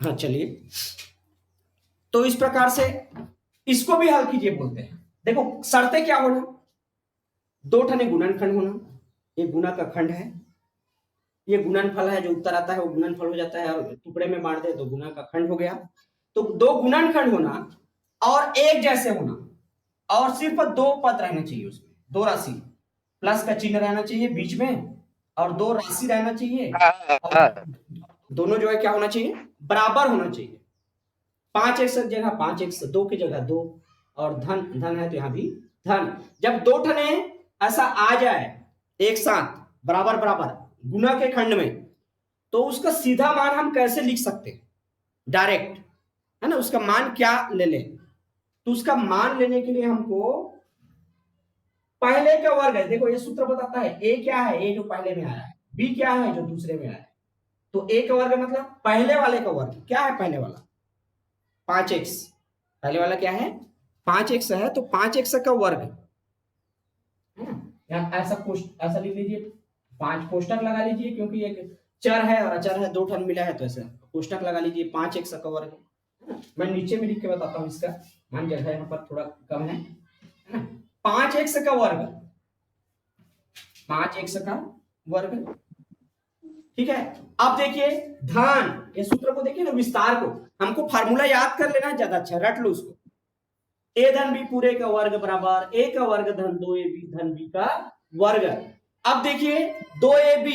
हाँ चलिए, तो इस प्रकार से इसको भी हल कीजिए बोलते हैं। देखो शर्तें क्या होना, दो ठने गुणनखंड होना, ये गुना का खंड है, ये गुणनफल है, जो उत्तर आता है वो गुणनफल हो जाता है, और टुकड़े में बांट दे तो गुना का खंड हो गया। तो दो गुणनखंड होना और एक जैसे होना, और सिर्फ दो पद रहना चाहिए उसमें, दो राशि, प्लस का चिन्ह रहना चाहिए बीच में, और दो राशि रहना चाहिए, और दोनों जो है क्या होना चाहिए, बराबर होना चाहिए। 5x की जगह 5x, 2 की जगह 2, और धन धन है तो यहां भी धन। जब दो ठने ऐसा आ जाए एक साथ बराबर बराबर गुना के खंड में, तो उसका सीधा मान हम कैसे लिख सकते हैं, डायरेक्ट, है ना, उसका मान क्या ले ले। तो उसका मान लेने के लिए हमको पहले का वर्ग है, देखो ये सूत्र बताता है, ए क्या है, ए जो पहले में आया है, बी क्या है जो दूसरे में आया है। तो ए का वर्ग मतलब पहले वाले का वर्ग, क्या है पहले वाला, 5x, पहले वाला क्या है 5x है, तो 5x का वर्ग है ना, ऐसा लिख लीजिए, 5 कोष्टक लगा लीजिए, क्योंकि एक चर है और अचर है, दो ठन मिला है, तो ऐसे कोष्टक लगा लीजिए, 5x का वर्ग है ना। मैं नीचे में लिख के बताता हूँ इसका, मान जगह यहाँ पर थोड़ा कम है ना। 5x का वर्ग, 5x का वर्ग, ठीक है। अब देखिए धन, ये सूत्र को देखिए ना, विस्तार को, हमको फार्मूला याद कर लेना ज्यादा अच्छा, रट लो उसको। ए धन बी पूरे का वर्ग बराबर ए का वर्ग धन 2ab धन बी का वर्ग। अब देखिए 2ab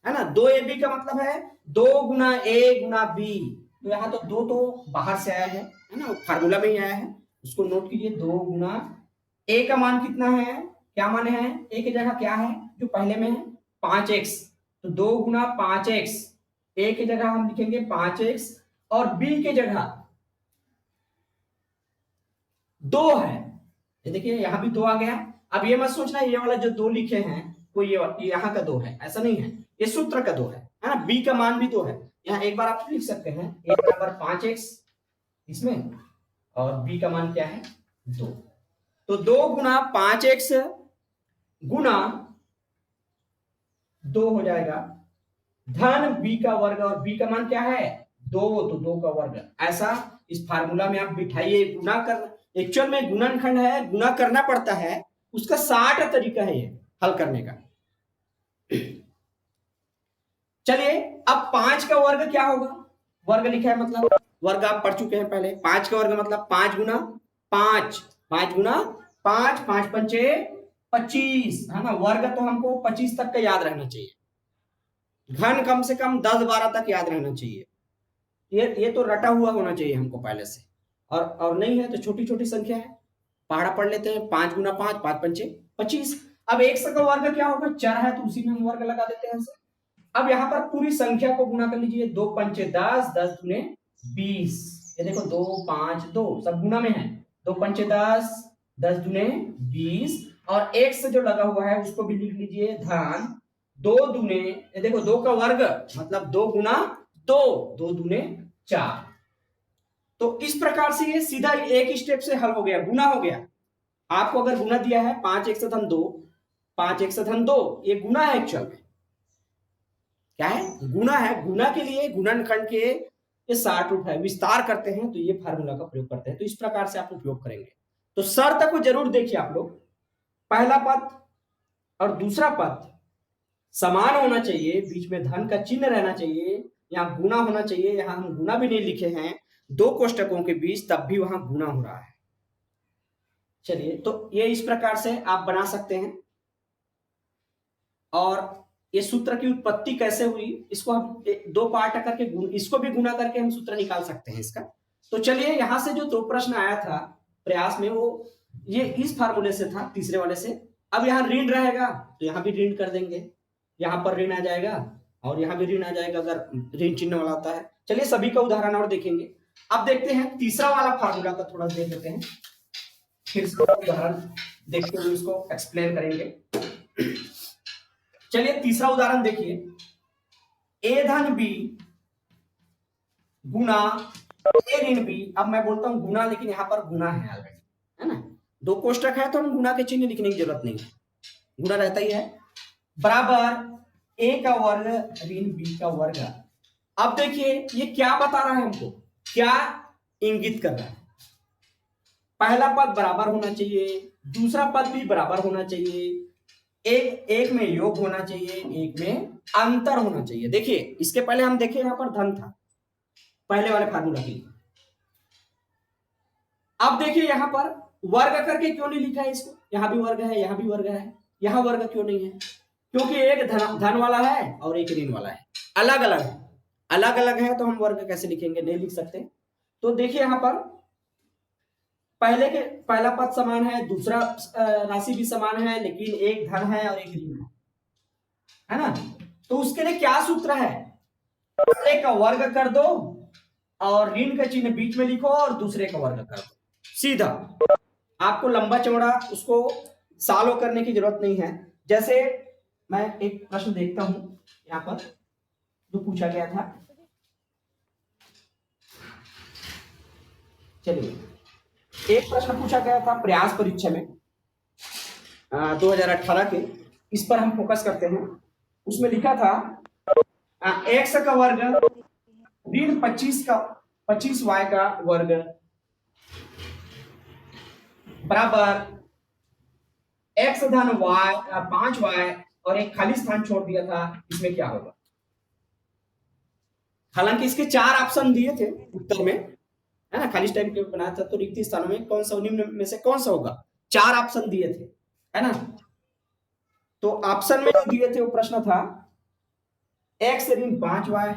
है ना, 2ab का मतलब है 2 गुना ए गुना बी, तो यहाँ तो दो तो बाहर से आया है ना, फार्मूला में ही आया है, उसको नोट कीजिए। 2 गुना ए का मान कितना है, क्या मान है, ए की जगह क्या है जो पहले में है 5x, तो 2 गुना 5x, ए की जगह हम लिखेंगे 5x, और बी की जगह 2 है, ये देखिए यहां भी 2 आ गया। अब ये मत सोचना ये वाला जो 2 लिखे हैं वो ये यहाँ का 2 है, ऐसा नहीं है, ये सूत्र का 2 है ना, बी का मान भी 2 है। यहाँ एक बार आप लिख सकते हैं a बराबर 5x इसमें, और b का मान क्या है 2, तो 2 गुना 5x गुना 2 हो जाएगा धन b का वर्ग, और b का मान क्या है 2, तो 2 का वर्ग। ऐसा इस फार्मूला में आप बिठाइए, गुना कर, एक्चुअल में गुणनखंड है, गुना करना पड़ता है, उसका 60 तरीका है ये हल करने का। चलिए अब 5 का वर्ग क्या होगा, वर्ग लिखा है मतलब वर्ग आप पढ़ चुके हैं पहले, 5 का वर्ग मतलब 5 गुना 5, 5 गुना 5, 5 पंचे 25 है ना, वर्ग तो हमको 25 तक का याद रहना चाहिए, घन कम से कम 10-12 तक याद रहना चाहिए, ये तो रटा हुआ होना चाहिए हमको पहले से, और नहीं है तो छोटी छोटी संख्या है, पहाड़ा पढ़ लेते हैं, 5 गुना 5, 5 पंचे 25। अब एक का वर्ग क्या होगा, चर है तो उसी में हम वर्ग लगा देते हैं। अब यहाँ पर पूरी संख्या को गुना कर लीजिए, 2 पंचे 10, 10 दूने 20, ये देखो 2 5 2 सब गुना में है, 2 पंचे 10, 10 दूने 20, और एक से जो लगा हुआ है उसको भी लिख लीजिए धन 2 दूने, ये देखो 2 का वर्ग मतलब 2 गुना 2, 2 दूने 4। तो इस प्रकार से ये सीधा एक स्टेप से हल हो गया, गुना हो गया। आपको अगर गुना दिया है 5x धन 2, 5x धन 2, ये गुना है, एक्चुअल में क्या है, गुना है। गुना के लिए गुणनखंड के ये 60 रूप है, विस्तार करते हैं तो ये फार्मूला का प्रयोग करते हैं, तो इस प्रकार से आप उपयोग करेंगे। तो शर्त को जरूर देखिए आप लोग, पहला पद और दूसरा पद समान होना चाहिए, बीच में धन का चिन्ह रहना चाहिए, यहाँ गुना होना चाहिए, यहाँ हम गुना भी नहीं लिखे हैं दो कोष्टकों के बीच, तब भी वहां गुना हो रहा है। चलिए तो ये इस प्रकार से आप बना सकते हैं, और ये सूत्र की उत्पत्ति कैसे हुई इसको हम दो पार्ट करके इसको भी गुना करके हम सूत्र निकाल सकते हैं इसका। तो चलिए यहां से जो दो प्रश्न आया था प्रयास में, वो ये इस फार्मूले से था, तीसरे वाले से। अब यहाँ ऋण रहेगा तो यहाँ भी ऋण कर देंगे, यहाँ पर ऋण आ जाएगा और यहाँ भी ऋण आ जाएगा अगर ऋण चिन्ह वाला होता है। चलिए सभी का उदाहरण और देखेंगे। अब देखते हैं तीसरा वाला फार्मूला का थोड़ा देख लेते हैं, फिर इसका उदाहरण देखते हुए इसको एक्सप्लेन करेंगे। चलिए तीसरा उदाहरण देखिए, ए धन बी गुना ए ऋण बी। अब मैं बोलता हूं गुना, लेकिन यहां पर गुना है ऑलरेडी, है ना, दो कोष्टक है तो हम गुना के चिन्ह लिखने की जरूरत नहीं है, गुना रहता ही है, बराबर ए का वर्ग ऋण बी का वर्ग। अब देखिए ये क्या बता रहा है हमको, क्या इंगित कर रहा है। पहला पद बराबर होना चाहिए, दूसरा पद भी बराबर होना चाहिए, एक में योग होना चाहिए, एक में अंतर होना चाहिए। देखिए इसके पहले हम देखें यहां पर धन था पहले वाले फार्मूला के लिए। अब देखिए यहां पर वर्ग करके क्यों नहीं लिखा है इसको, यहां भी वर्ग है, यहां भी वर्ग है, यहां वर्ग क्यों नहीं है? क्योंकि एक धन वाला है और एक ऋण वाला है, अलग अलग है। अलग अलग है तो हम वर्ग कैसे लिखेंगे, नहीं लिख सकते। तो देखिए यहां पर पहला पद समान है, दूसरा राशि भी समान है, लेकिन एक धन है और एक ऋण है ना। तो उसके लिए क्या सूत्र है, पहले का वर्ग कर दो और ऋण का चिन्ह बीच में लिखो और दूसरे का वर्ग कर दो, सीधा। आपको लंबा चौड़ा उसको सॉल्व करने की जरूरत नहीं है। जैसे मैं एक प्रश्न देखता हूं यहां पर जो पूछा गया था, चलिए एक प्रश्न पूछा गया था प्रयास परीक्षा में 2018 के, इस पर हम फोकस करते हैं। उसमें लिखा था x का वर्ग ऋण 25y का वर्ग बराबर x धन y 5y और एक खाली स्थान छोड़ दिया था, इसमें क्या होगा। हालांकि इसके 4 ऑप्शन दिए थे उत्तर में, है ना, खाली टाइम के बनाया था, तो रिक्त स्थानों में कौन सा निम्न में से कौन सा होगा, 4 ऑप्शन दिए थे, है ना। तो ऑप्शन में जो दिए थे वो प्रश्न था x ऋण 5y,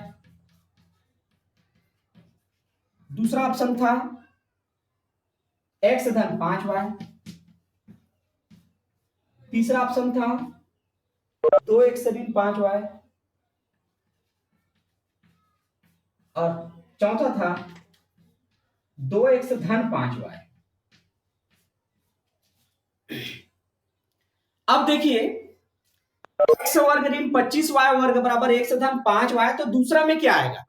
दूसरा ऑप्शन था x धन 5y, तीसरा ऑप्शन था 2x ऋण 5y और चौथा था 2x धन 5y। अब देखिए x वर्ग ऋण 25y वर्ग बराबर x धन 5y, तो दूसरा में क्या आएगा।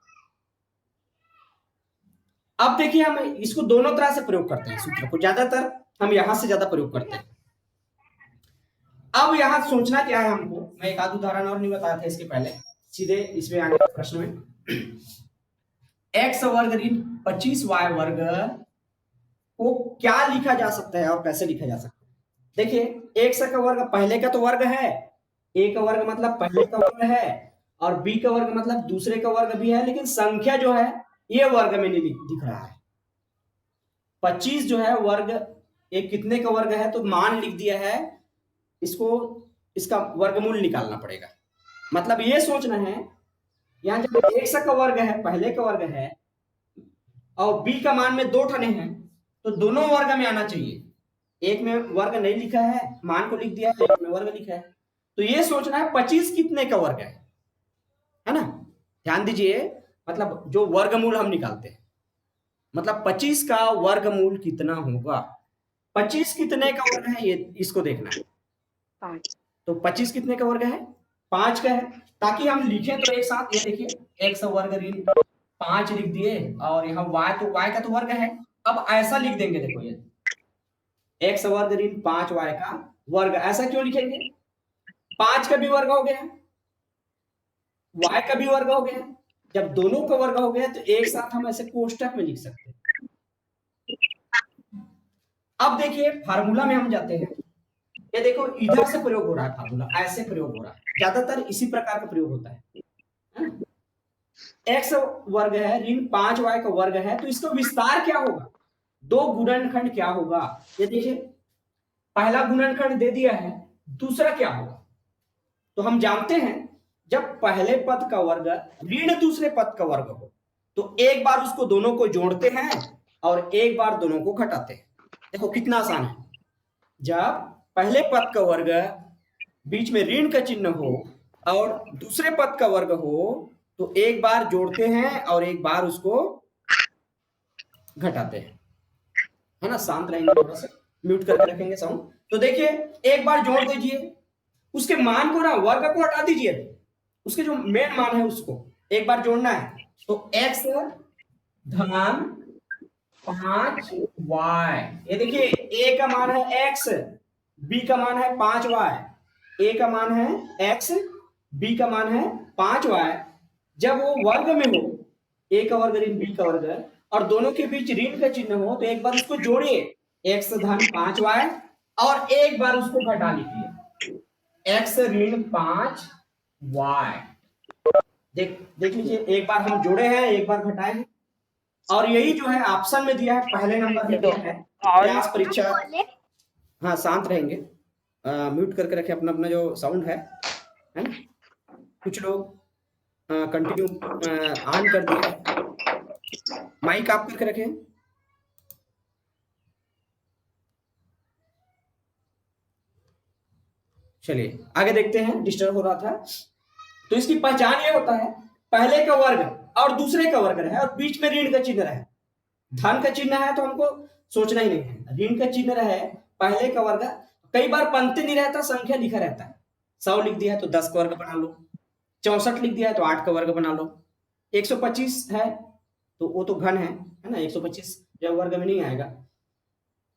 अब देखिए हम इसको दोनों तरह से प्रयोग करते हैं सूत्र को, ज्यादातर हम यहां से ज्यादा प्रयोग करते हैं। अब यहां सोचना क्या है हमको, मैं एक आध उदाहरण और नहीं बताया था इसके पहले, सीधे इसमें आगे प्रश्न में x वर्ग ऋण 25y वर्ग को क्या लिखा जा सकता है और कैसे लिखा जा सकता है। देखिए x का वर्ग पहले का तो वर्ग है, a का वर्ग मतलब पहले का वर्ग है, और b का वर्ग मतलब दूसरे का वर्ग भी है, लेकिन संख्या जो है ये वर्ग में नहीं दिख रहा है। 25 जो है वर्ग एक कितने का वर्ग है, तो मान लिख दिया है, इसको इसका वर्गमूल निकालना पड़ेगा। मतलब ये सोचना है यहां जब x का वर्ग है पहले का वर्ग है और b का मान में 2 ठने हैं, तो दोनों वर्ग में आना चाहिए। एक में वर्ग नहीं लिखा है, मान को लिख दिया है, एक में वर्ग लिखा है, तो ये सोचना है 25 कितने का वर्ग है ना। ध्यान दीजिए, मतलब जो वर्गमूल हम निकालते हैं, मतलब 25 का वर्गमूल कितना होगा, 25 कितने का वर्ग है ये इसको देखना है। 5, तो 25 कितने का वर्ग है, 5 का है, ताकि हम लिखें तो एक साथ। ये देखिए x वर्ग ऋण 5 लिख दिए और यहाँ y, तो y का तो वर्ग है। अब ऐसा लिख देंगे, देखो ये x वर्ग ऋण 5y का वर्ग, ऐसा क्यों लिखेंगे, 5 का भी वर्ग हो गया, y का भी वर्ग हो गया, जब दोनों का वर्ग हो गया तो एक साथ हम ऐसे कोष्टक में लिख सकते हैं। अब देखिए फार्मूला में हम जाते हैं, ये देखो इधर से प्रयोग हो रहा है फार्मूला, ऐसे प्रयोग हो रहा है, ज्यादातर इसी प्रकार का प्रयोग होता है। x वर्ग है ऋण 5y का वर्ग है, तो इसका विस्तार क्या होगा, 2 गुणनखंड क्या होगा। ये देखिए पहला गुणनखंड दे दिया है, दूसरा क्या होगा। तो हम जानते हैं जब पहले पद का वर्ग ऋण दूसरे पद का वर्ग हो, तो एक बार उसको दोनों को जोड़ते हैं और एक बार दोनों को घटाते हैं। देखो कितना आसान है, जब पहले पद का वर्ग बीच में ऋण का चिन्ह हो और दूसरे पद का वर्ग हो, तो एक बार जोड़ते हैं और एक बार उसको घटाते हैं, है ना। शांत रहेंगे, थोड़ा सा म्यूट करके रखेंगे साउंड। तो देखिए एक बार जोड़ दीजिए, उसके मान को ना वर्ग को हटा दीजिए, उसके जो मेन मान है उसको एक बार जोड़ना है। तो x धन 5y, ये देखिए a का मान है x, b का मान है 5y, a का मान है x, b का मान है 5y, जब वो वर्ग में हो, a का वर्ग ऋण b का वर्ग, और दोनों के बीच ऋण का चिन्ह हो, तो एक बार उसको जोड़िए, x धन 5y, और एक बार उसको घटा लीजिए, x ऋण 5y। देख लीजिए, एक बार हम जोड़े हैं, एक बार घटाए हैं, और यही जो है ऑप्शन में दिया है, पहले नंबर में दिया है प्रयास परीक्षा। हाँ, शांत रहेंगे, म्यूट करके रखें अपना अपना जो साउंड है ना। कुछ लोग कंटिन्यू ऑन कर दिए, माइक आप करके रखें। चलिए आगे देखते हैं, डिस्टर्ब हो रहा था। तो इसकी पहचान ये होता है, पहले का वर्ग और दूसरे का वर्ग रहे और बीच में ऋण का चिन्ह रहे। धन का चिन्ह है तो हमको सोचना ही नहीं है, ऋण का चिन्ह रहे, पहले का वर्ग, कई बार पंक्ति नहीं रहता, संख्या लिखा रहता है। 100 लिख दिया है तो 10 का वर्ग बना लो, 64 लिख दिया है तो 8 का वर्ग बना लो, 125 है तो वो तो घन है ना, 125 जब वर्ग में नहीं आएगा।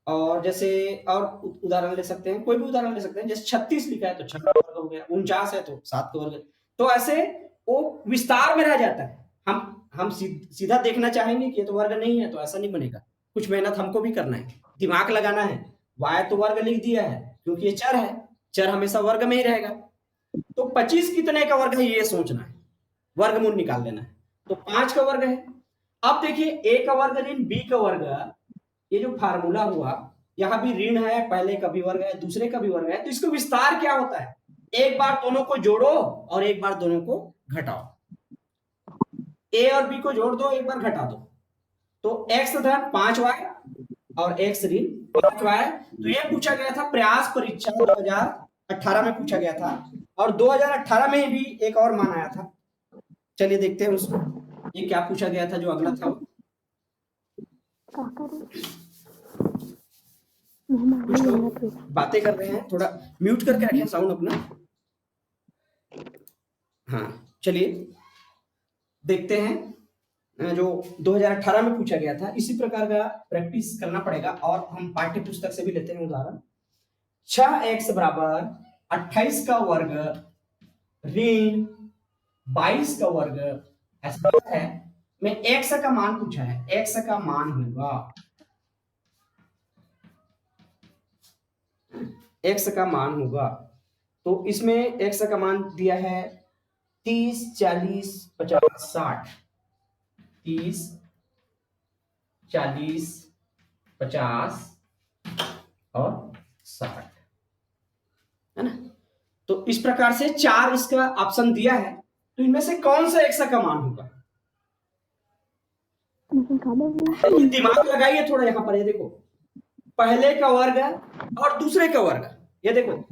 और जैसे और उदाहरण ले सकते हैं, कोई भी उदाहरण ले सकते हैं, जैसे 36 लिखा है तो 6 का वर्ग हो गया, 49 है तो 7 का वर्ग। तो ऐसे वो विस्तार में रह जाता है। हम सीधा देखना चाहेंगे कि ये तो वर्ग नहीं है, तो ऐसा नहीं बनेगा, कुछ मेहनत हमको भी करना है, दिमाग लगाना है। y तो वर्ग लिख दिया है क्योंकि ये चर है, चर हमेशा वर्ग में ही रहेगा। तो 25 कितने का वर्ग है ये सोचना है, वर्गमूल निकाल लेना है। तो 5 का वर्ग है। अब देखिए a का वर्ग ऋण b का वर्ग, ये जो फार्मूला हुआ, यहाँ भी ऋण है, पहले का भी वर्ग है, दूसरे का भी वर्ग है, तो इसको विस्तार क्या होता है, एक बार दोनों को जोड़ो और एक बार दोनों को घटाओ। a और b को जोड़ दो, एक बार घटा दो, तो x धन 5y और x ऋण 5y। तो ये पूछा गया था प्रयास परीक्षा 2018 में पूछा गया था, और 2018 में भी एक और मान आया था। चलिए देखते हैं उसको, ये क्या पूछा गया था जो अगला था। कुछ लोग बातें कर रहे हैं, थोड़ा म्यूट करके रखें साउंड अपना। हाँ चलिए देखते हैं, जो 2018 में पूछा गया था, इसी प्रकार का प्रैक्टिस करना पड़ेगा। और हम पाठ्य पुस्तक से भी लेते हैं उदाहरण। 6x बराबर 28 का वर्ग ऋण 22 का वर्ग, ऐसा है। मैं x का मान पूछा है, x का मान होगा, x का मान होगा, तो इसमें x का मान दिया है 30, 40, 50, 60। 30, 40, 50 और 60 है ना। तो इस प्रकार से 4 इसका ऑप्शन दिया है, तो इनमें से कौन सा x का मान होगा, दिमाग लगाइए थोड़ा। यहां पर ये देखो, पहले का वर्ग और दूसरे का वर्ग, ये देखो,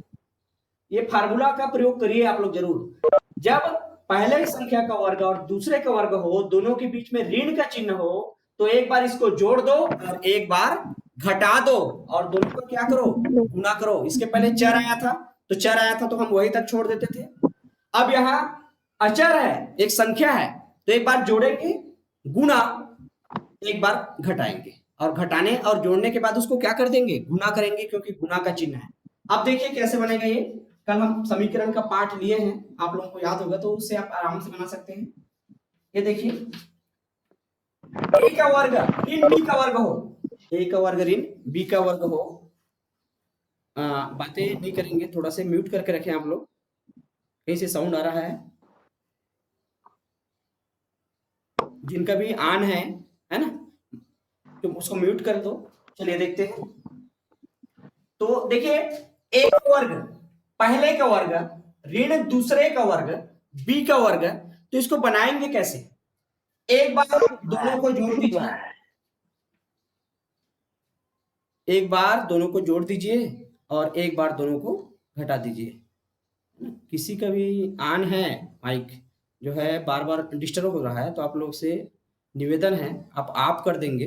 ये फार्मूला का प्रयोग करिए आप लोग जरूर। जब पहले संख्या का वर्ग और दूसरे का वर्ग हो, दोनों के बीच में ऋण का चिन्ह हो, तो एक बार इसको जोड़ दो और एक बार घटा दो, और दोनों को क्या करो, गुना करो। इसके पहले चर आया था, तो चर आया था तो हम वही तक छोड़ देते थे। अब यहाँ अचर है, एक संख्या है, तो एक बार जोड़ेंगे गुना, एक बार घटाएंगे, और घटाने और जोड़ने के बाद उसको क्या कर देंगे, गुना करेंगे, क्योंकि गुना का चिन्ह है। अब देखिए कैसे बनेगा ये, कल हम समीकरण का पाठ लिए हैं, आप लोगों को याद होगा, तो उससे आप आराम से बना सकते हैं। ये देखिए, a का वर्ग ऋण b का वर्ग हो, a का वर्ग ऋण b का वर्ग हो। बातें नहीं करेंगे, थोड़ा से म्यूट करके रखें आप लोग, कहीं से साउंड आ रहा है, जिनका भी ऑन है ना, तो उसको म्यूट कर दो। चलिए देखते हैं। तो देखिए, a का वर्ग पहले का वर्ग ऋण दूसरे का वर्ग b का वर्ग, तो इसको बनाएंगे कैसे, एक बार दोनों को जोड़ दीजिए, एक बार दोनों को जोड़ दीजिए और एक बार दोनों को घटा दीजिए। किसी का भी ऑन है माइक, जो है बार बार डिस्टर्ब हो रहा है, तो आप लोग से निवेदन है, आप कर देंगे,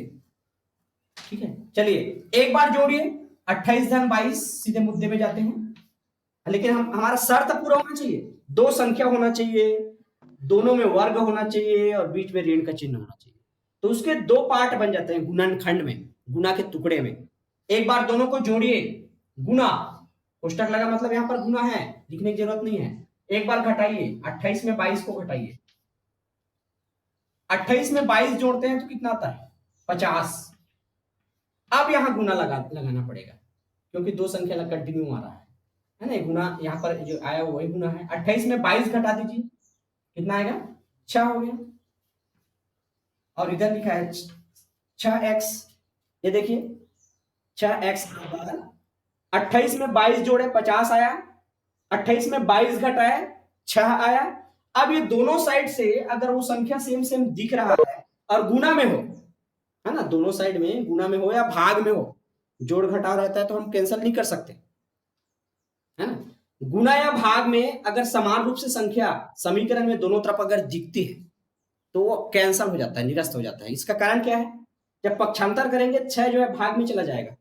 ठीक है। चलिए एक बार जोड़िए, 28 धन 22, सीधे मुद्दे पे जाते हैं। लेकिन हमारा शर्त पूरा होना चाहिए, दो संख्या होना चाहिए, दोनों में वर्ग होना चाहिए और बीच में ऋण का चिन्ह होना चाहिए। तो उसके दो पार्ट बन जाते हैं गुणनखंड में, गुना के टुकड़े में। एक बार दोनों को जोड़िए, गुना, पुस्तक लगा मतलब यहाँ पर गुना है, लिखने की जरूरत नहीं है। एक बार घटाइए, 28 में 22 को घटाइए, 28 में 22 जोड़ते हैं तो कितना आता है 50। अब यहां गुना लगाना पड़ेगा क्योंकि दो संख्या कंटिन्यू आ रहा है ना। गुना यहाँ पर जो आया वही गुना है। 28 में 22 घटा दीजिए, कितना आएगा 6 हो गया। और इधर लिखा है 6x, ये देखिए 6x 28 में 22 जोड़े 50 आया, 28 में 22 घटाए 6 आया। अब ये दोनों साइड से अगर वो संख्या सेम सेम दिख रहा है और गुना में हो, है ना, दोनों साइड में गुना में हो या भाग में हो, जोड़ घटाव रहता है तो हम कैंसिल नहीं कर सकते, है ना। गुना या भाग में अगर समान रूप से संख्या समीकरण में दोनों तरफ अगर दिखती है तो वो कैंसिल हो जाता है, निरस्त हो जाता है। इसका कारण क्या है, जब पक्षांतर करेंगे 6 जो है भाग में चला जाएगा,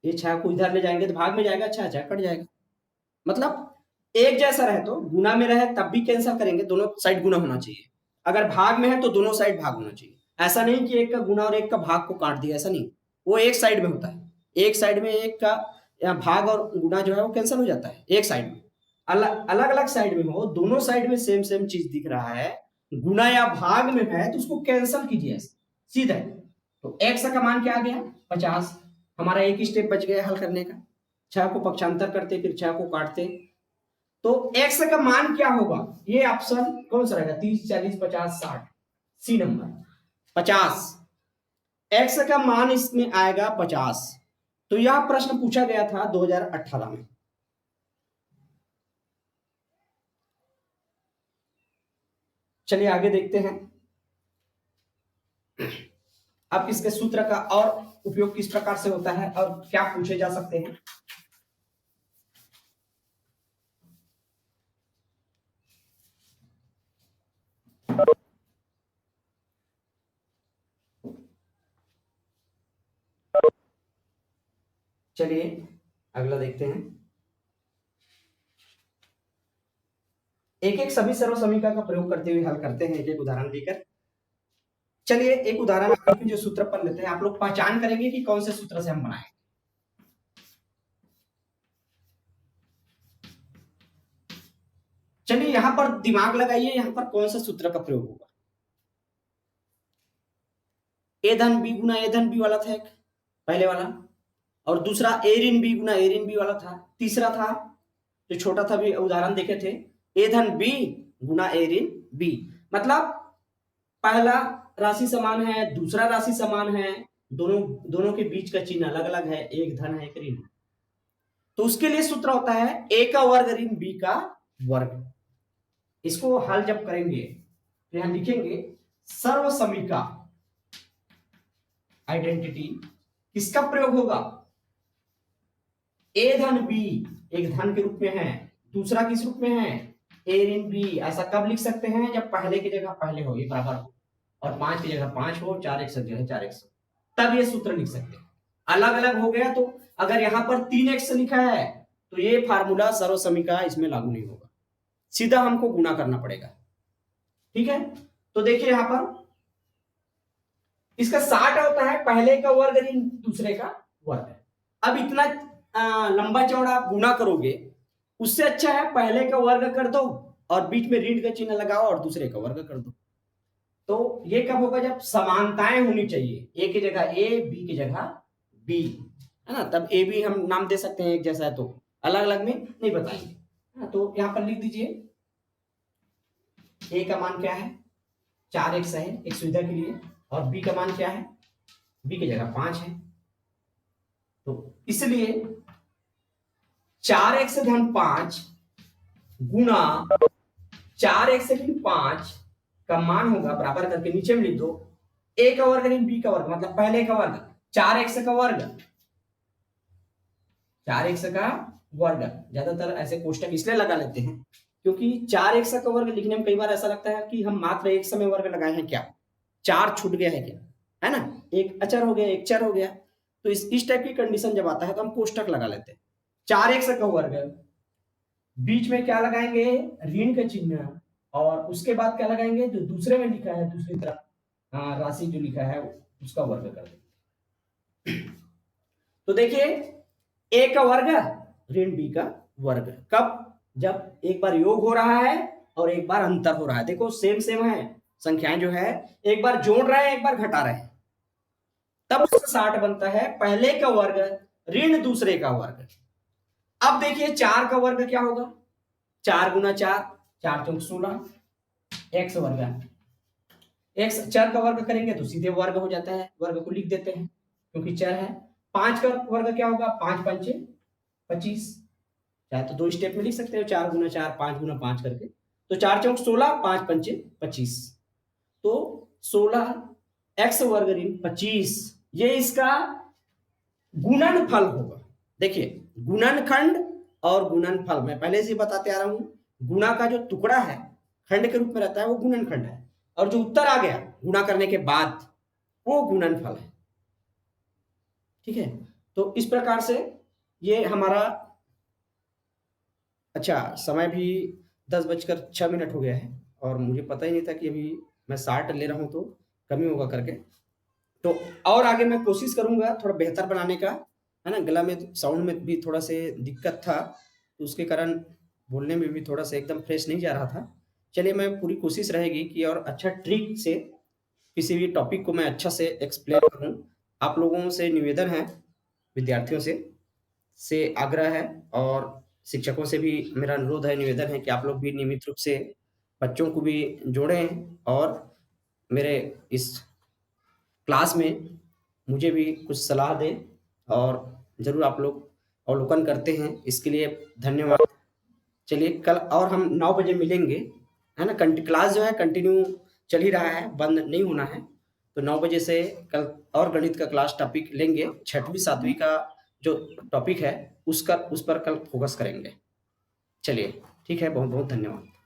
ये 6 को इधर ले जाएंगे तो भाग में जाएगा, 6 6 कट जाएगा। मतलब एक जैसा रहे तो गुना में रहे तब भी कैंसिल करेंगे, दोनों साइड गुना होना चाहिए। अगर भाग में है तो दोनों साइड भाग होना चाहिए। ऐसा नहीं कि एक का गुना और एक का भाग को काट दिया, ऐसा नहीं, वो एक साइड में होता है। एक साइड में एक का या भाग और गुना जो है वो कैंसिल हो जाता है एक साइड में। अलग अलग साइड में हो, दोनों साइड में सेम सेम चीज दिख रहा है, गुना या भाग में है तो उसको कैंसिल कीजिए सीधा। तो x का मान क्या आ गया 50। हमारा एक ही स्टेप बच गया हल करने का, 6 को पक्षांतर करते फिर 6 को काटते, तो x का मान क्या होगा, ये ऑप्शन कौन सा रहेगा 30 40 50 60, सी नंबर 50। x का मान इसमें आएगा 50। तो यह प्रश्न पूछा गया था 2018 में। चलिए आगे देखते हैं। अब इसके सूत्र का और उपयोग किस प्रकार से होता है और क्या पूछे जा सकते हैं। चलिए अगला देखते हैं। एक एक सभी सर्व समीकरण का प्रयोग करते हुए हल करते हैं, एक एक उदाहरण देकर। चलिए एक उदाहरण जो सूत्र पर लेते हैं, आप लोग पहचान करेंगे कि कौन से सूत्र से हम बनाए। चलिए यहां पर दिमाग लगाइए, यहां पर कौन सा सूत्र का प्रयोग होगा। ए धन बी गुना ए धन बी वाला था एक पहले वाला, और दूसरा ए ऋण बी गुना ए ऋण बी वाला था। तीसरा था जो छोटा था भी उदाहरण देखे थे, ए धन बी गुना ए ऋण बी। मतलब पहला राशि समान है, दूसरा राशि समान है, दोनों के बीच का चिन्ह अलग अलग है, एक धन है एक ऋण। तो उसके लिए सूत्र होता है ए का वर्ग ऋण बी का वर्ग। इसको हल जब करेंगे तो यहां लिखेंगे सर्व समीका आइडेंटिटी किसका प्रयोग होगा, ए धन बी एक धन के रूप में है, दूसरा किस रूप में है ए ऋण बी। ऐसा कब लिख सकते हैं, जब पहले की जगह पहले हो, ये बराबर हो, और 5 की जगह 5 हो, 4x की जगह 4x हो, तब ये सूत्र लिख सकते हैं। अलग अलग हो गया तो अगर यहां पर 3x लिखा है तो ये फार्मूला सर्व समीका इसमें लागू नहीं होगा, सीधा हमको गुना करना पड़ेगा। ठीक है, तो देखिए यहां पर इसका 60 होता है, पहले का वर्ग ऋण दूसरे का वर्ग है। अब इतना लंबा चौड़ा गुना करोगे, उससे अच्छा है पहले का वर्ग कर दो और बीच में ऋण का चिन्ह लगाओ और दूसरे का वर्ग कर दो। तो ये कब होगा, जब समानताएं होनी चाहिए, ए की जगह ए, बी की जगह बी, है ना, तब ए बी हम नाम दे सकते हैं एक जैसा है, तो अलग अलग में नहीं बताएंगे। तो यहां पर लिख दीजिए ए का मान क्या है 4x है एक सुविधा के लिए, और बी का मान क्या है, बी की जगह 5 है, तो इसलिए 4x धन 5 गुना 4x ऋण 5 का मान होगा बराबर करके नीचे में लिख दो ए का वर्ग ऋण बी का वर्ग, मतलब पहले का वर्ग 4x का वर्ग, 4x का वर्ग। ज्यादातर ऐसे कोष्टक इसलिए लगा लेते हैं क्योंकि 4x का वर्ग लिखने में कई बार ऐसा लगता है कि हम मात्र एक समय वर्ग लगाए हैं, क्या 4 छूट गया है क्या, है ना, एक अचर हो गया एक चर हो गया। तो इस टाइप की कंडीशन जब आता है तो हम कोष्टक लगा लेते हैं। 4x का वर्ग, बीच में क्या लगाएंगे ऋण का चिन्ह, और उसके बाद क्या लगाएंगे जो दूसरे में लिखा है, दूसरी तरफ राशि जो लिखा है उसका वर्ग कर देंगे। तो देखिए ए का वर्ग ऋण बी का वर्ग, कब, जब एक बार योग हो रहा है और एक बार अंतर हो रहा है। देखो सेम सेम है, संख्याएं जो है एक बार जोड़ रहे हैं एक बार घटा रहे हैं, तब उसका 60 बनता है पहले का वर्ग ऋण दूसरे का वर्ग। अब देखिए 4 का वर्ग क्या होगा, 4 गुना 4, 4 चौक 16, एक्स वर्ग, एक्स चर का वर्ग करेंगे तो सीधे वर्ग हो जाता है, वर्ग को लिख देते हैं क्योंकि चर है। 5 का वर्ग क्या होगा, 5 पंचे 25, चाहे तो 2 स्टेप में लिख सकते हो, 4 गुना 4, 5 गुना 5 करके, तो 4 चौक 16, 5 पंचे 25, तो 16 एक्स वर्ग ऋण 25, ये इसका गुणनफल होगा। देखिए गुणनखंड और गुणनफल मैं पहले से बताते आ रहा हूं, गुणा का जो टुकड़ा है खंड के रूप में रहता है वो गुणनखंड है, और जो उत्तर आ गया गुणा करने के बाद वो गुणनफल है। ठीक है, तो इस प्रकार से ये हमारा, अच्छा समय भी 10:06 हो गया है और मुझे पता ही नहीं था कि अभी मैं 60 ले रहा हूं तो कमी होगा करके, तो और आगे मैं कोशिश करूंगा थोड़ा बेहतर बनाने का, है ना। गला में साउंड में भी थोड़ा से दिक्कत था तो उसके कारण बोलने में भी थोड़ा सा एकदम फ्रेश नहीं जा रहा था। चलिए मैं पूरी कोशिश रहेगी कि और अच्छा ट्रिक से किसी भी टॉपिक को मैं अच्छा से एक्सप्लेन करूं। आप लोगों से निवेदन है, विद्यार्थियों से आग्रह है और शिक्षकों से भी मेरा अनुरोध है, निवेदन है कि आप लोग भी नियमित रूप से बच्चों को भी जोड़ें और मेरे इस क्लास में मुझे भी कुछ सलाह दें, और ज़रूर आप लोग अवलोकन करते हैं, इसके लिए धन्यवाद। चलिए कल और हम 9 बजे मिलेंगे, है ना। क्लास जो है कंटिन्यू चल ही रहा है, बंद नहीं होना है, तो 9 बजे से कल और गणित का क्लास टॉपिक लेंगे, 6वीं 7वीं का जो टॉपिक है उस पर कल फोकस करेंगे। चलिए ठीक है, बहुत बहुत धन्यवाद।